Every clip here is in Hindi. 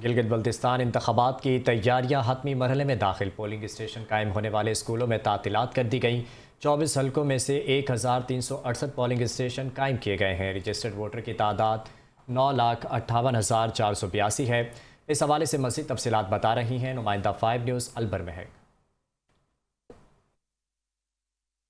गिलगित बल्तिस्तान इंतखाबात की तैयारियां हतमी मरहले में दाखिल। पोलिंग स्टेशन कायम होने वाले स्कूलों में तातीलात कर दी गई। 24 हलकों में से 1368 पोलिंग स्टेशन कायम किए गए हैं। रजिस्टर्ड वोटर की तादाद 9,58,482 है। इस हवाले से मज़ीद तफसीलात बता रही हैं नुमाइंदा 5 न्यूज़ अलबर महक।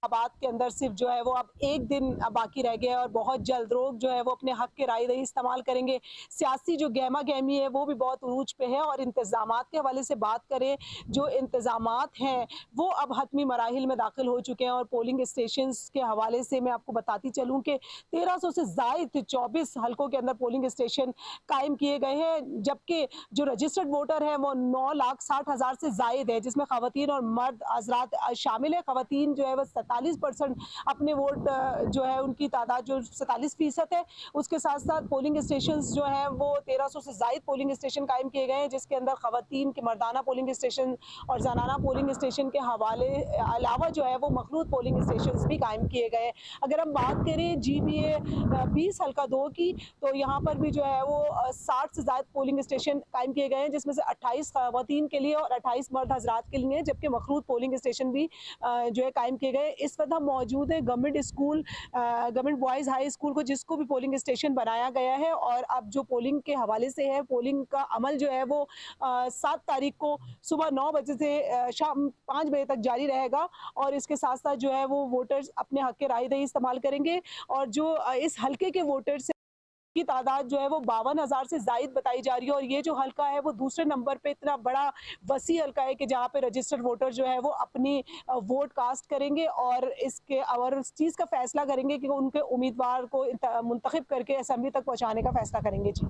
इंतखाबात के अंदर सिर्फ जो है वो अब एक दिन बाकी रह गया है और बहुत जल्द लोग जो है वो अपने हक के राय दही इस्तेमाल करेंगे। सियासी जो गहमा गहमी है वो भी बहुत उरूज पे है और इंतजामात के हवाले से बात करें, जो इंतजामात हैं वो अब हतमी मराहिल में दाखिल हो चुके हैं और पोलिंग स्टेशन के हवाले से मैं आपको बताती चलूँ कि 1300 से जायद 24 हलकों के अंदर पोलिंग स्टेशन कायम किए गए हैं, जबकि जो रजिस्टर्ड वोटर है वो 9,60,000 से जायद है, जिसमें खवातीन और मर्द हजरात शामिल है। खवातीन जो है वो 47% अपने वोट जो है उनकी तादाद जो 47% है। उसके साथ साथ पोलिंग स्टेशन जो है वो 1300 से जायद पोलिंग स्टेशन कायम किए गए हैं, जिसके अंदर खवातीन के मर्दाना पोलिंग स्टेशन और जनाना पोलिंग स्टेशन के हवाले अलावा जो है वो मखलूत पोलिंग स्टेशन भी कायम किए गए। अगर हम बात करें GBA 20 हल्का 2 की, तो यहाँ पर भी जो है वो 60 से ज्यादा पोलिंग स्टेशन कायम किए गए हैं, जिसमें से 28 खवातीन के लिए और 28 मर्द हजरात के लिए, जबकि मखलूत पोलिंग स्टेशन भी जो है कायम किए गए। इस वक्त हम मौजूद है government school, government boys high school को, जिसको भी पोलिंग स्टेशन बनाया गया है और अब जो पोलिंग के हवाले से है, पोलिंग का अमल जो है वो 7 तारीख को सुबह 9 बजे से शाम 5 बजे तक जारी रहेगा और इसके साथ साथ जो है वो वोटर्स अपने हक के राय दही इस्तेमाल करेंगे और जो इस हल्के के वोटर्स की तादाद जो है वो 52,000 से जायद बताई जा रही है और ये जो हल्का है वो दूसरे नंबर पे इतना बड़ा वसी हल्का है कि जहाँ पे रजिस्टर्ड वोटर जो है वो अपनी वोट कास्ट करेंगे और इसके और इस चीज़ का फैसला करेंगे कि उनके उम्मीदवार को मुंतखब करके असेंबली तक पहुँचाने का फैसला करेंगे। जी।